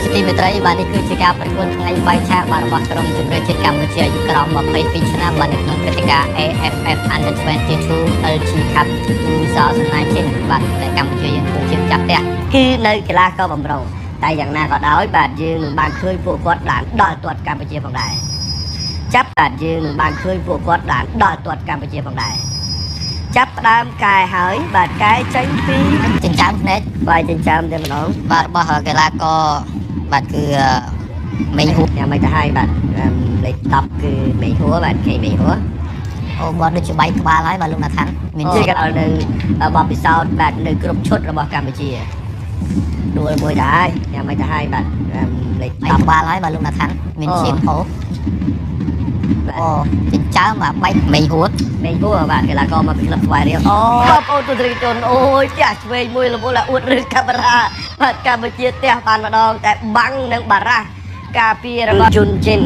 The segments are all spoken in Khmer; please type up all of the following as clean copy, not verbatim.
សទីមេត្រីបាទនេះគឺជាការប្រកួតថ្ងៃបាយឆាកបាទរបស់ក្រុមជម្រើសជាតិកម្ពុជាអាយុក្រោម22ឆ្នាំបាទនៅក្នុងព្រឹត្តិការណ៍ AFF Under 22 LG Cup 2019បាទដែលកម្ពុជាយើងគឺជាម្ចាស់ផ្ទះគឺនៅកីឡាករបំរុងតែយ៉ាងណាក៏ដោយបាទយើងមិនបានឃើញពួកគាត់បានដល់ទាត់កម្ពុជាផងដែរចាប់បាទយើងមិនបានឃើញពួកគាត់បានដល់ទាត់កម្ពុជាផងដែរចាប់ផ្ដើមកែហើយបាទកែចេញពីចិញ្ចើមភ្នែកបាទចិញ្ចើមតែម្ដងបាទរបស់កីឡាករបាទគឺមេហួរយ៉ាងម៉េចទៅហើយបាទលេខ10គឺមេហួរបាទគេមេហួរអូបាទដូចជាបែកក្បាលហើយបាទលោកណាថាន់មានជាកដល់នៅបបពិសោធន៍បាទនៅគ្រប់ឈុតរបស់កម្ពុជាដួលមួយទៅហើយយ៉ាងម៉េចទៅហើយបាទលេខ10ក្បាលហើយបាទលោកណាថាន់មានជាហោអូចិញ្ចើមបាទបែកមេហួរបាទកីឡាករមកពីក្លឹបស្វាយរៀងអូបងប្អូនទូត្រីជនអូយផ្ទះឆ្វេងមួយរវល់អួតឬកាមេរ៉ាបាទកម្ពុជាផ្ទះបានម្ដងតែបាំងនឹងបារ៉ាស់ការពាររបស់ជុនជីន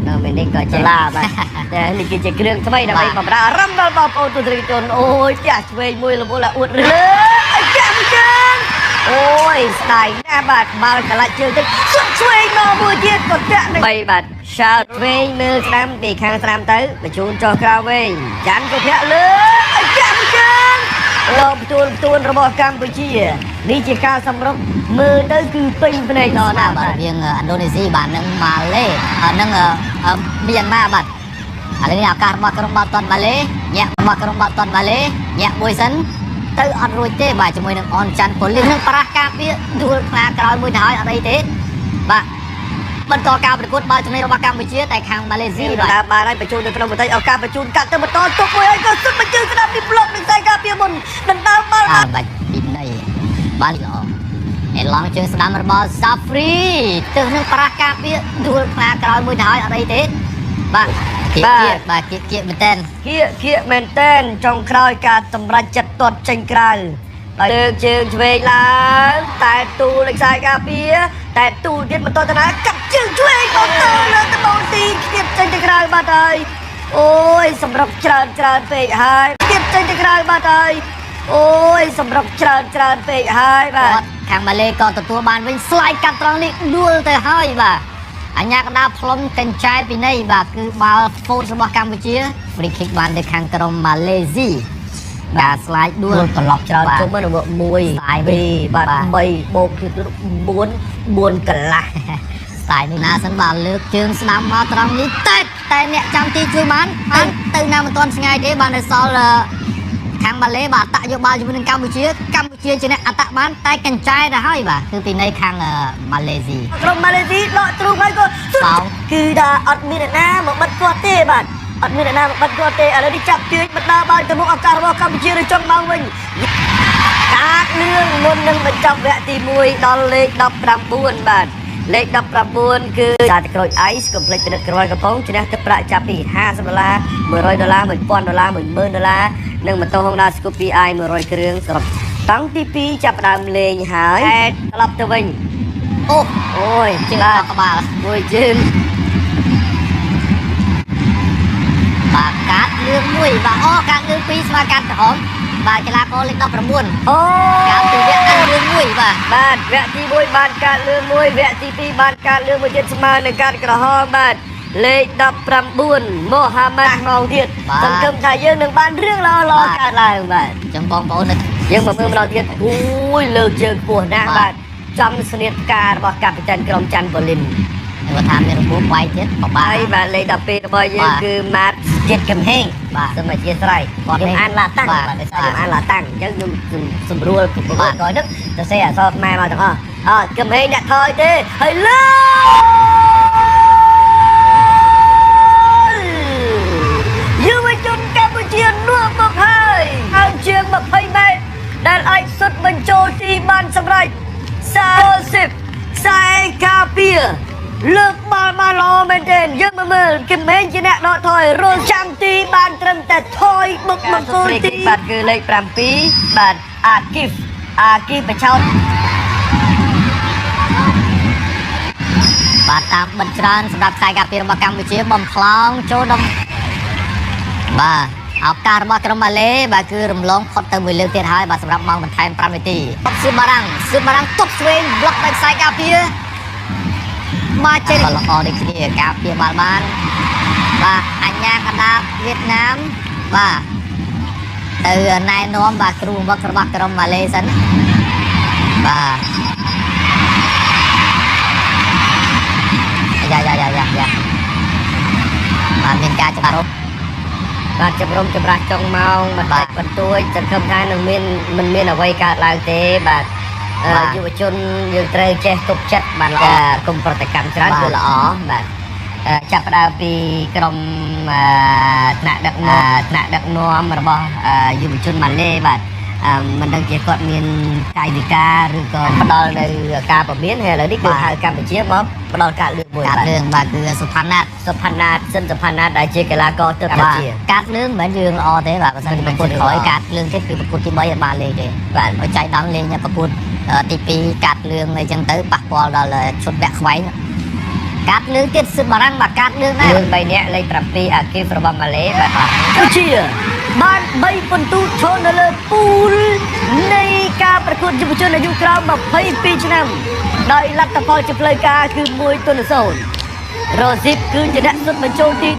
នៅមេនេះក៏ចលាបាទតែនេះគឺជាគ្រឿងថ្មីដើម្បីបម្រើអារម្មណ៍ដល់បងប្អូនទូត្រីជនអូយផ្ទះឆ្វេងមួយរវល់អួតឬកម្ពុជាអូយស្ដាយណាស់បាទបាល់កន្លះជើងទៅឆ្វេងមកមួយទៀតក៏ចាក់បីបាទឆើតវិញមើលស្ដាំពីខាងស្ដាំទៅបញ្ជូនចុះក្រៅវិញចាន់ក៏ធាក់លើកម្ពុជាលោកផ្ទួនរបស់កម្ពុជានេះជាការសម្រុកមើលទៅគឺពេញភ្នែកដល់ណាបាទរៀងឥណ្ឌូនេស៊ីបាទនឹងម៉ាឡេនឹងមីយ៉ាន់ម៉ាបាទឥឡូវនេះឱកាសរបស់ក្រុមបាល់ទាត់ម៉ាឡេញាក់របស់ក្រុមបាល់ទាត់ម៉ាឡេញាក់មួយសិនទៅអត់រួចទេបាទជាមួយនឹងអនច័ន្ទប៉ូលីសនឹងប្រះការពារដួលខ្លាក្រោយមួយទៅហើយអត់អីទេបាទបន្តការប្រកួតបាល់ជំនាញរបស់កម្ពុជាតែខាងម៉ាឡេស៊ីបាទបានហើយបញ្ជូនទៅក្នុងបន្តិចឱកាសបញ្ជូនកាត់ទៅបន្តទុកមួយហើយក៏សុទ្ធបញ្ជូនស្ដាប់ពីប្លុកនឹងខ្សែការពារមុនដណ្ដើមបាល់បាច់ពីណៃបាល់ល្អអេឡង់ជើងស្ដាំរបស់ Safri ទើសនឹងប្រះការពារដួលខ្លាក្រោយមួយទៅហើយអត់អីទេបាទគៀកមែនតែនគៀកមែនតែនចុងក្រោយការសម្រេចចិត្តទាត់ចេញក្រៅលើកជើងឆ្វេងឡើងតែទូលខ្សែការពារតែទូលទៀតបន្តទៅណាកាត់ជើងឆ្វេងមកទៅលើត្បូងទីគៀបចេញទៅក្រៅបាត់ហើយអូយសម្រុកច្រើនពេកហើយគៀបចេញទៅក្រៅបាត់ហើយអូយសម្រុកច្រើនពេកហើយបាទខាងម៉ាឡេក៏ទទួលបានវិញស្លាយកាត់ត្រង់នេះដួលទៅហើយបាទអញ្ញាកណ្ដាលផ្លុំកញ្ចែពីនេះបាទគឺបាល់ហ្វូតរបស់កម្ពុជា free kick បានទៅខាងក្រុមម៉ាឡេស៊ីបាទស្លាយដួលត្រឡប់ច្រើនជុំទៅ1ស្លាយ2បាទ3បូកគឺ4កន្លះស្លាយនេះណាសិនបាទលើកជើងស្ដាំមកត្រង់នេះតែអ្នកចាំទីជួយបានទៅណាមិនទាន់ឆ្ងាយទេបាននៅសល់ខាងម៉ាឡេបាទអតយកបាល់ជាមួយនឹងកម្ពុជាជាអ្នកអតបានតែកញ្ចែទៅហើយបាទគឺពីនៃខាងម៉ាឡេស៊ីក្រុមម៉ាឡេស៊ីដកទ្រូងហើយក៏បោគឺថាអត់មានអ្នកណាមកបិទគាត់ទេបាទអត់មានអ្នកណាមកបិទគាត់ទេឥឡូវនេះចាប់ទាញបណ្ដាបាល់ទៅមុខឱកាសរបស់កម្ពុជាឬចុងម៉ោងវិញកាតលឿងមុននឹងបញ្ចប់វគ្គទី1ដល់លេខ19បាទលេខ19គឺការក្រូច Ice កុំភ្លេចពិនិត្យក្រោយកំប៉ុងឈ្នះទឹកប្រាក់ចាប់ពី$50 $100 $1000 $10,000 និងម៉ូតូ Honda Scoopy i 100គ្រឿងសរុបតង់ទី2ចាប់ផ្ដើមលេងហើយត្រឡប់ទៅវិញអូយជើងក្បាលមួយជើងបាទកាត់លឿងមួយបាទកាត់លឿង2ស្មើកាត់ក្រហមបាទកីឡាករលេខ19កាត់ទីវគ្គលឿងមួយបាទវគ្គទី1បានកាត់លឿងមួយវគ្គទី2បានកាត់លឿងមួយទៀតស្មើនឹងកាត់ក្រហមបាទលេខ19ម៉ូហាម៉ាត់មកទៀតសង្ឃឹមថាយើងនឹងបានរឿងល្អៗកើតឡើងបាទចឹងបងប្អូនយើងមកមើលម្ដងទៀតអូយលើកជើងខ្ពស់ណាស់បាទចំស្នៀតផ្ការបស់កាពីតានក្រុមច័ន្ទប៉ូលីនគាត់ថាមានរបួសវាយទៀតបបាយបាទលេខ12របស់យើងគឺម៉ាត់ចិត្តកំហេងបាទសូមអធិស្ឋានខ្ញុំអានឡាតាំងបាទដោយសារខ្ញុំអានឡាតាំងអញ្ចឹងខ្ញុំសម្រួលប្រកបក្រោយនេះទៅសេអក្សរខ្មែរមកទាំងអស់កំហេងអ្នកថយទេហើយលើយុវជនកម្ពុជានោះមកហើយជាង20ម៉ែត្រដែលអាចសុទ្ធបញ្ចូលទីបានសម្រេច40ខ្សែការពារលើកបាល់បានល្អមែនទែនយើងមើលគឹមហេងជាអ្នកដកថយរលចាំទីបានត្រឹមតែថយបុកមកគោលទីបាទគឺលេខ7បាទអាគីហ្វបឆោតបាទតាមបិទច្រើនសម្រាប់ខ្សែការពាររបស់កម្ពុជាបំផ្លងចូលដល់បាទ เอาการរបស់ក្រុមម៉ាឡេបាទគឺរំលងផុតទៅមួយលើកទៀតហើយបាទសម្រាប់ម៉ោងបន្ថែម5នាទីស៊ឺបារាំងទប់ស្វែងប្លុកដោយខ្សែការពារមកចេញល្អដូចគ្នាការពារបាល់បានបាទអញ្ញាកណ្ដាលវៀតណាមបាទទៅណែនាំបាទគ្រូវឹករបស់ក្រុមម៉ាឡេសិនបាទយ៉ាបាទមានការចាប់រំបាទចម្រុំចម្រាស់ចុងម៉ោងបន្តិចបន្តួចសង្ឃឹមថានឹងមិនមានអ្វីកើតឡើងទេបាទយុវជនយើងត្រូវចេះទប់ចិត្តបាទកុំប្រតិកម្មច្រើនគឺល្អបាទចាប់ផ្ដើមពីក្រុមថ្នាក់ដឹកនាំរបស់យុវជនម៉ាឡេបាទមិនដឹងជាគាត់មានកាយវិការឬក៏ផ្ដល់នៅការពមៀនហើយឥឡូវនេះគឺហៅកម្ពុជាមកផ្ដល់ការលើកមួយបាទគឺសុផាណាតដែលជាកីឡាករទៅកម្ពុជាកាត់លឿងមិនមែនរឿងល្អទេបាទបើសិនប្រកួតក្រោយកាត់លឿងទេគឺប្រកួតទី3ឲ្យបានលេងទេបាទឲ្យចៃដន្យលេងប្រកួតទី2កាត់លឿងអីចឹងទៅប៉ះពាល់ដល់ឈុតវាក់ខ្វែងកាត់លឿងទៀតស៊ឺបារាំងបាទកាត់លឿងដែរ3នាក់លេខ7អាគីហ្វរបស់ម៉ាឡេបាទកម្ពុជាបាន3ពិន្ទុឈរនៅលើពូលនៃការប្រកួតយុវជនអាយុក្រោម22ឆ្នាំដោយលទ្ធផលជាផ្លូវការគឺ1-0រ៉ូស៊ីបគឺជាអ្នកសុទ្ធបញ្ចូលទី